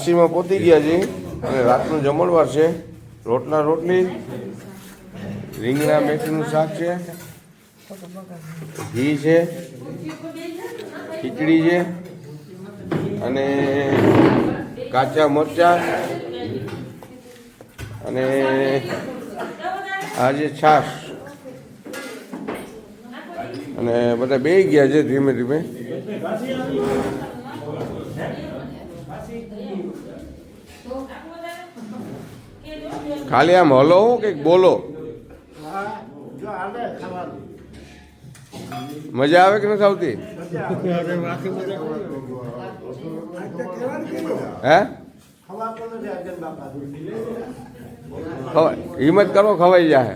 કાશીમાં પહોંચી ગયા છે અને રાતનું જમણવાર છે. રોટલા રોટલી, રીંગણા મેથીનું શાક છે, ઘી છે, ખીચડી છે અને કાચા મરચાં અને આજે છાશ અને બધા બેસી ગયા છે ધીમે ધીમે. ખાલી આમ હલો કંઈક બોલો. મજા આવે કે નથી આવતી? હે હિંમત કરો, ખવાઈ જાય.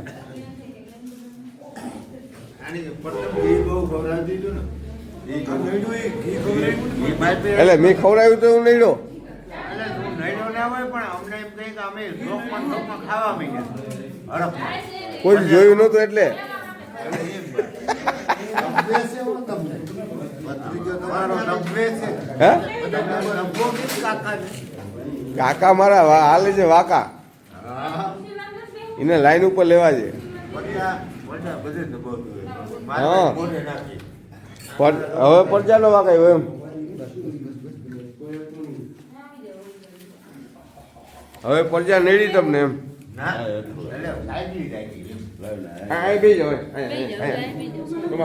એટલે મેં ખવડાવ્યું તો હું નહીં લો. કોઈ જોયું નતું એટલે કાકા મારા હાલે છે વાકા, એને લાઈન ઉપર લેવા છે. હા હવે પરચાનો વાકાયો એમ. હવે પરજા નડી તમને એમ.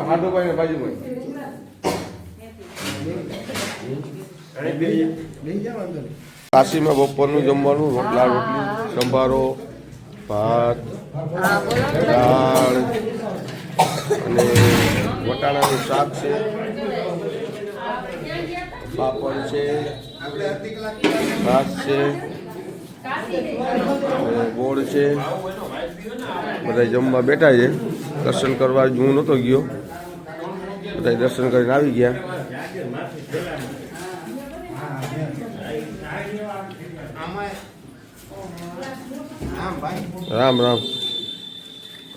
હાથુભાઈ ને બાજુભાઈ કાશીમાં બપોરનું જમવાનું રોટલા રોટલી, સંભારો, ભાત, દાળ અને વટાણાનું શાક છે, પાપડ છે, ભાત છે, ગોળ છે. બધા જમવા બેઠા છે. દર્શન કરવા હું નહોતો ગયો, બધા દર્શન કરીને આવી ગયા. રામ રામ.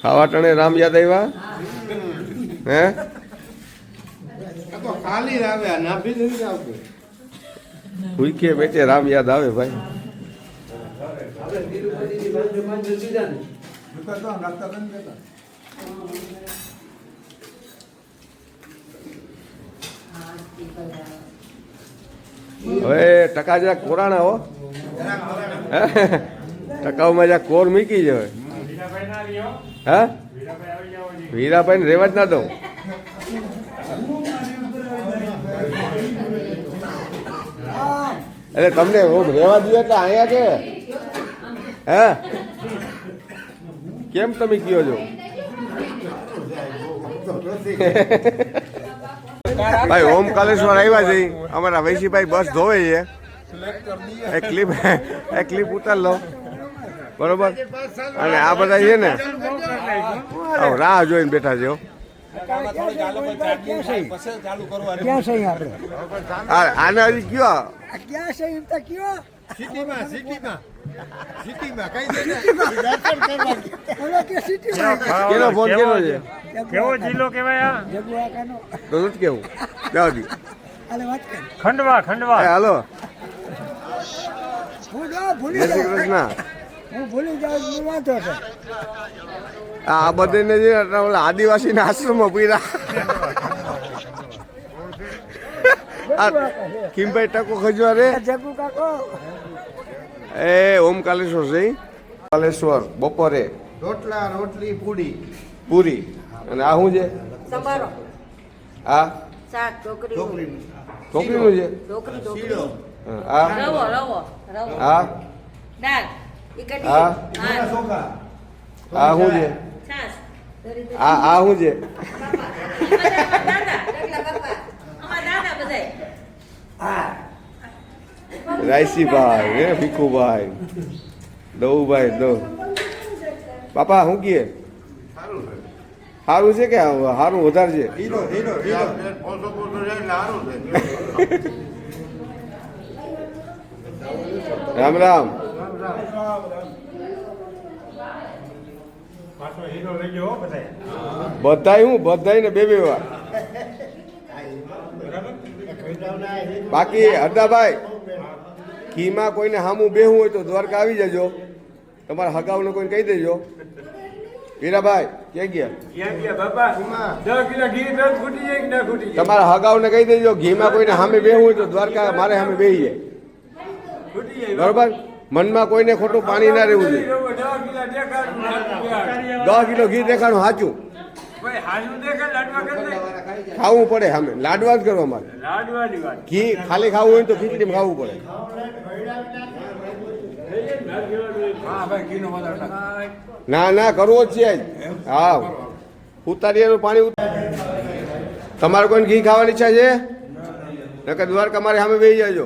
ખાવા ટણે રામ યાદ આવ્યા? હે ખાલી આવ્યા ના બી નથી આવતું. ભૂખે બેઠે રામ યાદ આવે ભાઈ. હવે ટકા જરાક કોરાણા હો, ટકાઓમાં જરાક કોર મૂકી જાય. હા વીરાભાઈ ને રેવા જ ના દઉં. એટલે તમને રેવા દઉં એટલે અહીંયા કે હે કેમ તમે કયો છો? ભાઈ ઓમકાલેશ્વર આવ્યા છે. અમારા વૈશીભાઈ બસ ધોવે છે. એક ક્લિપ ઉતાર લો બરોબર. અને આ બધા છે ને રાહ જોઈને બેઠા છે. આને હજી કયો કેનો ફોન કેનો છે? કેવો જિલ્લો કહેવાય? તો નથી કેવું. દાદી ખંડવા ખંડવા. હાલો ભૂલી જય શ્રી કૃષ્ણ. હું ભૂલી જાઉં વાંધો છે. આ બધાને જે આદિવાસી ના આશ્રમમાં પીરા કિમભાઈ ટકો ખજવા રે જગુ કાકો એ ઓમકાલેશ્વર છે. કાલેશ્વર બપોરે રોટલા રોટલી પૂરી પૂરી અને આ શું છે? સંભારો, આ શાક, ઢોકળી, ઢોકળીનું છે. શીરો આ રવો, આ દાળ, ઈકડી, આ ભાત, ચોખા આ શું છે? છાશ. આ શું છે? અમારા દાદા બધાય. રાયસીભાઈ હે ભીખુભાઈ દઉભાઈ દઉ. બાપા શું કહે? સારું છે કે સારું વધારે છે? હીરો હીરો હીરો પોસો પોસો છે એટલે સારું છે. રામ રામ. પાછો હીરો લઈ ગયો બધાય. બધાય હું બધાય ને બે વાર. બાકી હરદાભાઈ ઘીમાં કોઈને સામું બેહવું હોય તો દ્વારકા આવી જજો. તમારા હગાવને કોઈને કહી દેજો. વીરાભાઈ ક્યાં ગયા? ક્યાં ગયા બાપા? 10 કિલો ઘી દસ ખૂટી જાય કે ના ખૂટી જાય? તમારા હગાવને કહી દેજો ઘીમાં કોઈને સામે બેહવું હોય તો દ્વારકા મારે સામે બેહી જાય. ખૂટી જાય બરોબર? મનમાં કોઈને ખોટું પાણી ના રહેવું જોઈએ. 10 કિલો દેખાડું. 10 કિલો ઘી દેખાડું સાચું. ભાઈ હાલું દેખાડ લાડવા કરી દે. ખાવું પડે સામે લાડવા જ કરવા મારે. લાડવાની વાત. ઘી ખાલી ખાવું હોય તો ખીચડીમાં ખાવું પડે. હા ભાઈ ઘીનો વધારે નાખ. ના ના કરવો જ છે જ. હા ઉતારીએનું પાણી તમારે કોઈને ઘી ખાવાની ઈચ્છા છે? નકર દ્વારકા મારે સામે બેસી જાજો.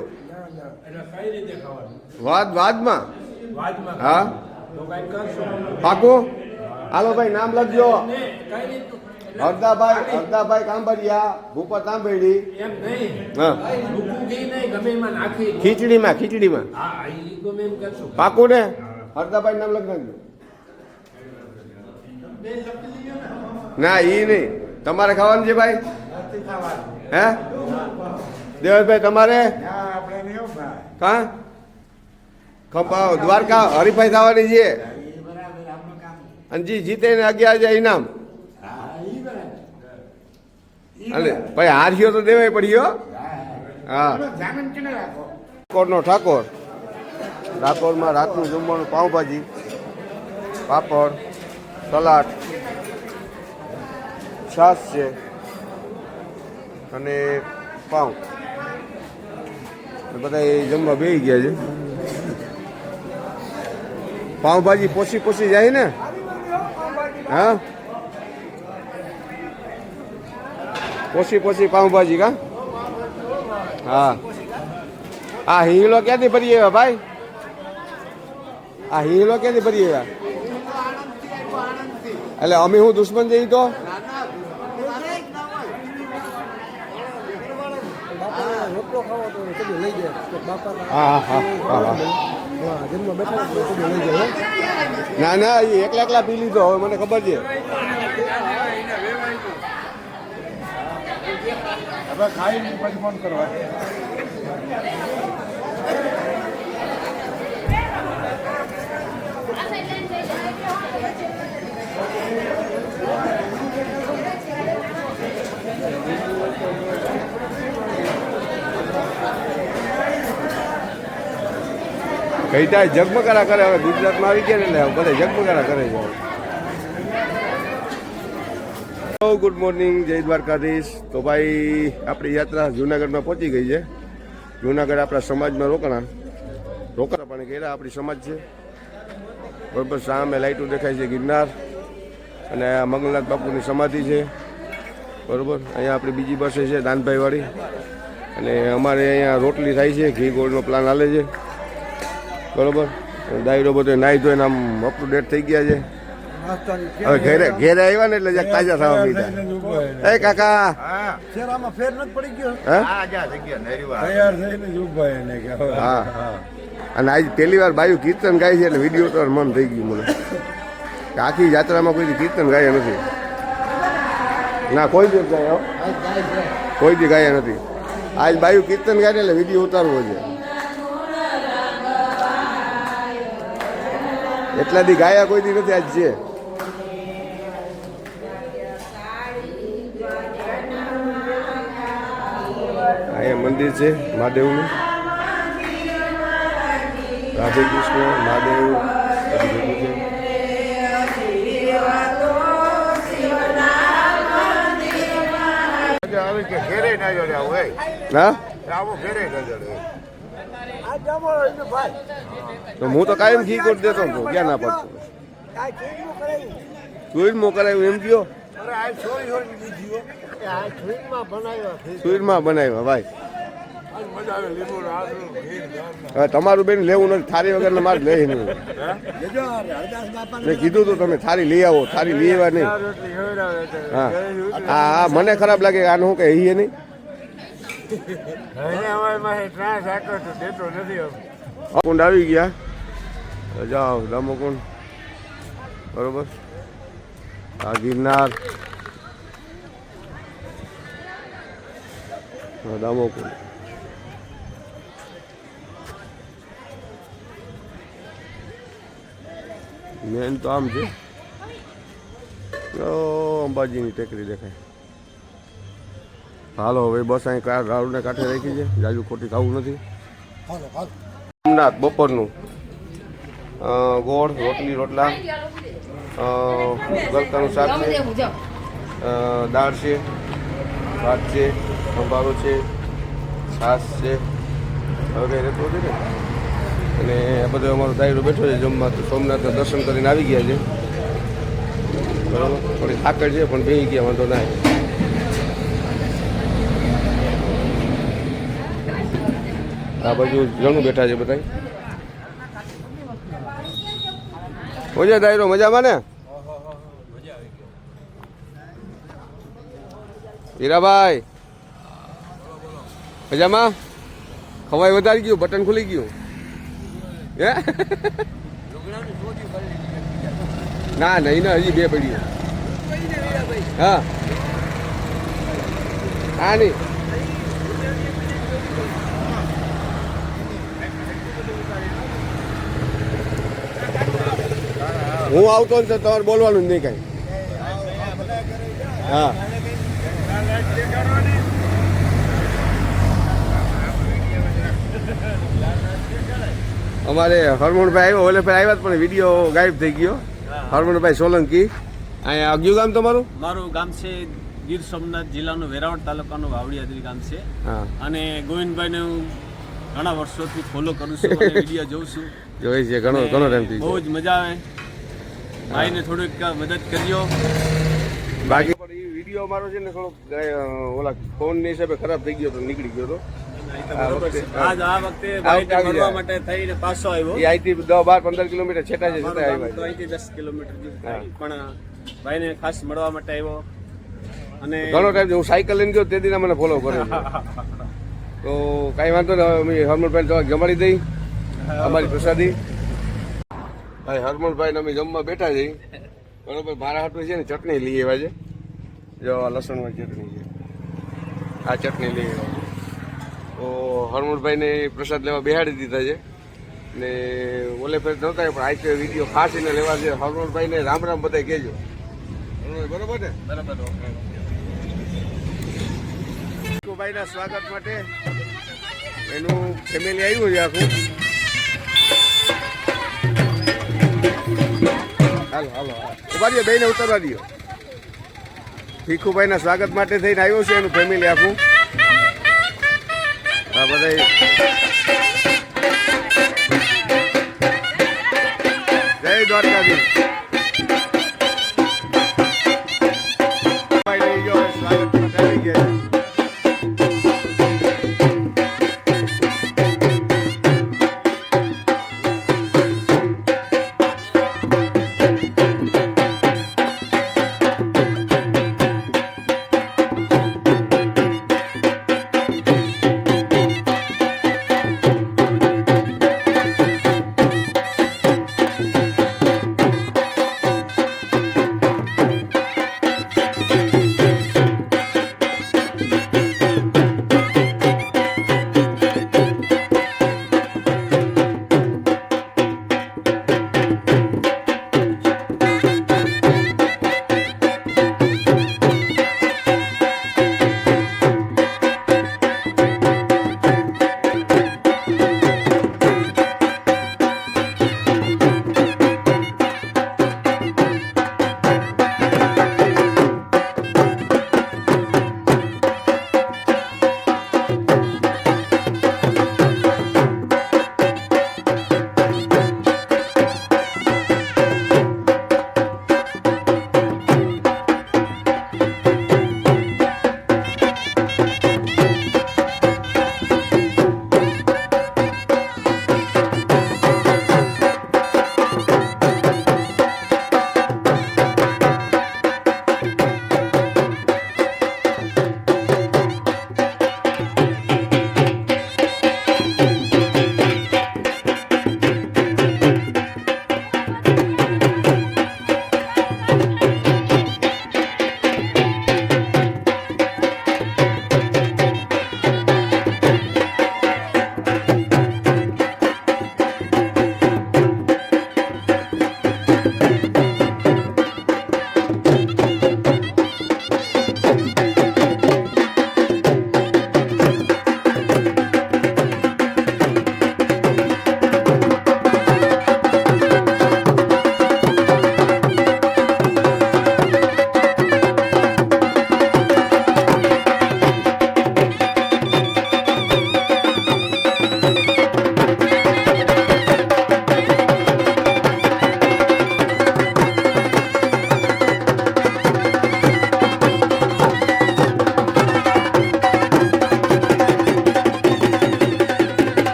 એટલે કઈ રીતે ખાવાનું? વાદમાં વાતમાં હા તો કઈ કરશો પાકું. હાલો ભાઈ નામ લખજો. ને કઈ રીતે હરદાભાઈ કાંબરિયા ભૂપત તાંબેડી. એમ નહીં હા ભૂખું ઘી નહીં ગમે એમાં નાખી ખીચડીમાં હા ઈ ગમે એમ કરશું પાકું ને? હરદાભાઈ નામ લખી નાખજો. ના ઈ નહીં તમારે ખાવાનું છે ભાઈ? હે દેવભાઈ તમારે કા ખંભા દ્વારકા હરીફાઈ થવાની છે અને જી જીતે ને 11,000 ઇનામ. અને ભાઈ હાર્યો તો દેવાય પડ્યો. હા ઠાકોરનો ઠાકોર. ઠાકોરમાં રાતનું જમવાનું પાઉંભાજી, પાપડ, સલાડ, છાશ છે અને પાઉં. બધા એ જમવા બેસી ગયા છે. પાઉંભાજી પોસી જાય ને? હા પોસી પાઉંભાજી કા? હા આ હિંગલો ક્યાંથી ભરી આવ્યા ભાઈ? આ હિંગલો ક્યાંથી ભરી આવ્યા? એટલે અમે હું દુશ્મન જઈ તો ના ના એ એકલા પી લીધો. હવે મને ખબર છે. હવે ખાઈને પછી ફોન કરવા. કઈ થાય જગમગારા કરે. હવે ગુજરાતમાં આવી ગયા ને એટલે બધા જગમગારા કરે છે. ગુડ મોર્નિંગ, જય દ્વારકાધીશ. તો ભાઈ આપણી યાત્રા જુનાગઢમાં પહોંચી ગઈ છે. જુનાગઢ આપણા સમાજમાં રોકાણા પણ કર્યા. આપણી સમાજ છે બરોબર. સામે લાઈટો દેખાય છે ગિરનાર અને આ મંગલનાથ બાપુની સમાધિ છે બરોબર. અહીંયા આપણી બીજી બસે છે દાનભાઈ વાળી અને અમારે અહીંયા રોટલી થાય છે. ઘી ગોળનો પ્લાન હાલે છે બરોબર. દાયરો બધો નાહી ધોઈને આમ અપ ટુ ડેટ થઈ ગયા છે. હવે ઘેરે આવ્યા ને એટલે તાજા થવા મીઠા. એ કાકા શેરામાં ફેર નથી પડી ગયો. હા અને આજ પહેલી વાર બાયું કીર્તન ગાય છે એટલે વિડીયો ઉતાર મન થઈ ગયું મને. આખી યાત્રામાં કોઈ કીર્તન ગાયા નથી. ના કોઈ દિવસ ગાયા કોઈ દી ગાયા નથી. આજ બાયું કીર્તન ગાય એટલે વિડીયો ઉતારવો છે. એટલા દી ગાયા કોઈ દી નથી. આજ છે અહીંયા મંદિર છે મહાદેવનું. રાધે કૃષ્ણ મહાદેવ બધું ભેગું છે. આવી કે ઘેરે ના જોડે આવું હે. હા આવું ઘેરે ના જોડે. આ જમો એનો ભાઈ તો હું તો કાયમ ઘી કરી દેતો હતો. ક્યાં ના પડતો? આ ચીજનું કરાયું. સુઈરમાં કરાયું એમ કયો? અરે આ છોરી લીધી હો. આ ચીજમાં બનાવ્યા છે. સુઈરમાં બનાવ્યા ભાઈ. મજા આવે લીંબુ આદુ ઘી હવે તમારું બેન લેવું નથી. થારી વગર મારે લઈ નહીં. લેજો હરદાસ બાપાને મેં કીધું તું તમે થારી લઈ આવો. થારી લઈ આવ્યા નહીં. રોટલી ખવડાવે છે. હા હા મને ખરાબ લાગે. આને હું કઈ હઈએ નહીં. એને અમારી પાસે ત્રાસ આખો તો દેતો નથી હવે. કુંડ આવી ગયા. જાઓ દામોકુંડ બરોબર. આ ગિરનાર દામોકુંડ મેન તો આમ છે. અંબાજીની ટેકરી દેખાય. હાલો હવે બસ અહીં રાઉન્ડને કાંઠે રાખી છે, જાજુ ખોટી ખાવું નથી. સોમનાથ બપોરનું ગોળ રોટલી રોટલા ગલકાનું શાક છે, દાળ છે, ભાત છે, સંભારો છે, છાશ છે વગેરે તો છે ને. અને આ બધો અમારો દાયરો બેઠો છે જમવા. તો સોમનાથના દર્શન કરીને આવી ગયા છે બરાબર. થોડી થાકડ છે પણ બેસી ગયા, વાંધો ના. આ બાજુ ઘણું બેઠા છે બધા. ઓજે દાયરો મજામાં ને હીરાભાઈ? મજામાં? ખવાય વધારી ગયું, બટન ખુલી ગયું હે? ના નહીં ને, હજી બે પડી. હા હા નહીં હું આવતો ને તો તમારે બોલવાનું જ નહીં કાંઈ. હા અમારે હરમણભાઈ આવ્યો, ઓલે ફેર આવ્યા પણ વિડીયો ગાયબ થઈ ગયો. હરમણભાઈ સોલંકી. અહીંયા અગ્યુ ગામ તમારું? મારું ગામ છે ગીર સોમનાથ જિલ્લાનું વેરાવળ તાલુકાનું વાવડિયાદરી ગામ છે. હા. અને ગોવિંદભાઈને હું ઘણા વર્ષોથી ફોલો કરું છું અને વિડીયો જોઉં છું. જોઈ છે ઘણો ટાઈમ થઈ બહુ જ મજા આવે. ભાઈને થોડુંક મદદ કરજો. બાકી પણ એ વિડીયો અમારો છે ને થોડોક ઓલા ફોનની હિસાબે ખરાબ થઈ ગયો તો નીકળી ગયો હતો. આ વખતે ભાઈને મળવા માટે થઈને પાછો આવ્યો. એ અહીંથી 10-12-15 કિલોમીટર છેટા છે, છતાં તો આવ્યા. અહીંથી 10 કિલોમીટર જેવું થાય. પણ ભાઈને ખાસ મળવા માટે આવ્યો. અને ઘણો ટાઈમ હું સાયકલ લઈને ગયો તે દિન મને ફોલો કર્યો છે. તો કાંઈ વાંધો નહીં, અમે હરમણભાઈ તમારે જમાડી દઈ અમારી પ્રસાદી. ભાઈ હરમણભાઈને અમે જમવા બેઠા છીએ બરોબર. મારા હાટું છે ને ચટણી લઈ આવ્યા છે. જો આ લસણવાળી ચટણી છે, આ ચટણી લઈ આવ્યા. તો હરમણભાઈને પ્રસાદ લેવા બેહાડી દીધા છે ને ઓલે ફેર નહોતા પણ આ વિડીયો ખાસ એને લેવા છે. હરમણભાઈને રામ રામ બધા કહેજો બરોબર ને? બરાબર. ભાઈના સ્વાગત માટે એનું ફેમિલી આવ્યું છે આખું. હાલો હાલો ઉભા દો, બેને ઉતરવા દો. ભીખુભાઈના સ્વાગત માટે થઈને આવ્યો છે એનું ફેમિલી આખું. આ બધા જય દ્વારકાધીશ. ભાઈ લઈ ગયો સ્વાગત માટે આવી ગયા છે.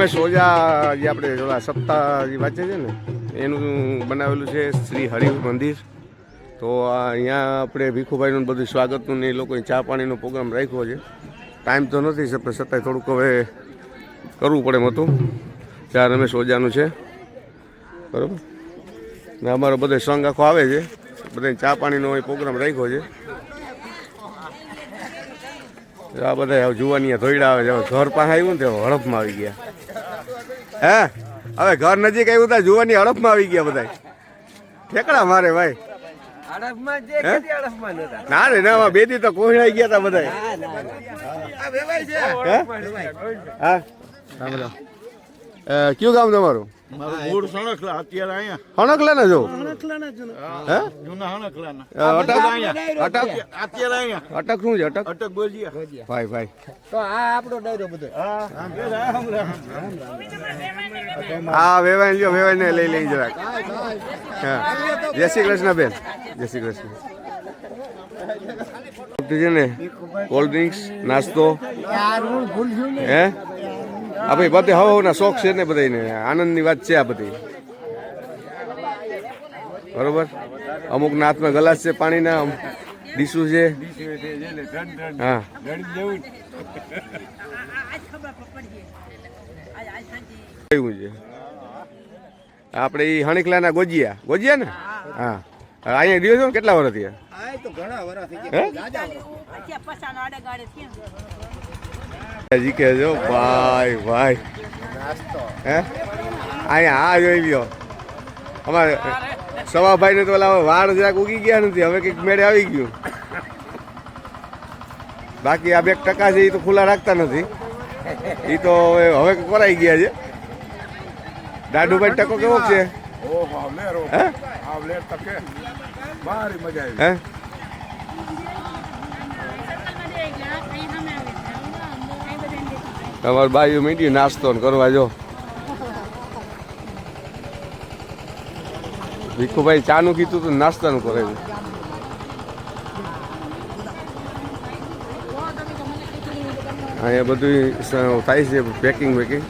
રમેશ ઓઝા જે આપણે ઓલા સપ્તાહ જે વાંચે છે ને એનું બનાવેલું છે શ્રી હરિ મંદિર. તો અહીંયા આપણે ભીખુભાઈનું બધું સ્વાગતનું ને એ લોકોએ ચા પાણીનો પ્રોગ્રામ રાખ્યો છે. ટાઈમ તો નથી છતાંય થોડુંક હવે કરવું પડે એમ હતું. ત્યાં રમેશ ઓઝાનું છે બરાબર ને અમારો બધો સંઘ આખો આવે છે. બધા ચા પાણીનો પ્રોગ્રામ રાખ્યો છે. આ બધા જુવાની ધોઈડા આવે છે. હવે ઘર પાસે આવ્યું ને તો હડપમાં આવી ગયા. હે હવે ઘર નજીક આવ્યું ત્યાં જુવાની હડપમાં આવી ગયા બધા. ઠેકડા મારે ભાઈ. ના રે ના બેથી તો કોહડાઈ ગયા હતા બધા. હા કયું ગામ તમારું? મૂળ સણખલા અત્યારે અહીંયા હણકલા ના જો હે અત્યારે અહીંયા અટક શું છે? અટક અટક બોલીએ ભાઈ ભાઈ તો આ આપણો ડાયરો બધો હા વેવાઈ લ્યો વેવાઈ ને લઈ જરાક. હા જય શ્રી કૃષ્ણ બેન. જય શ્રી કૃષ્ણ. છે ને કોલ્ડ ડ્રિંક્સ નાસ્તો હે આ ભાઈ બધે હવાના શોખ છે ને બધાને આનંદની વાત છે આ બધી બરોબર. અમુકના હાથમાં ગ્લાસ છે પાણીના ડીશું છે. હા એવું છે આપણે એ હણીકલાના ગોજિયા ગોજિયા ને હા અહીંયા રહ્યો છો ને કેટલા વર્ષ થયા? જીકે જો ભાઈ ભાઈ હે અહીંયા હા જોઈ લ્યો અમારે સવાભાઈ ને તો ઓલા વાળ જરાક ઉગી ગયા નથી. હવે કંઈક મેળે આવી ગયું. બાકી આ 2% છે એ તો ખુલ્લા રાખતા નથી. એ તો હવે કરાઈ ગયા છે. દાદુભાઈ ટકો કેવો છે? ઓહો લેરો હે આ લેર તકે બારી મજા આવી. હે તમારું બાયું મીઠી નાસ્તો કરવા જો. ભીખુભાઈ ચાનું કીધું તો નાસ્તાનું કરાવ્યું. અહીંયા બધું થાય છે પેકિંગ વેકિંગ.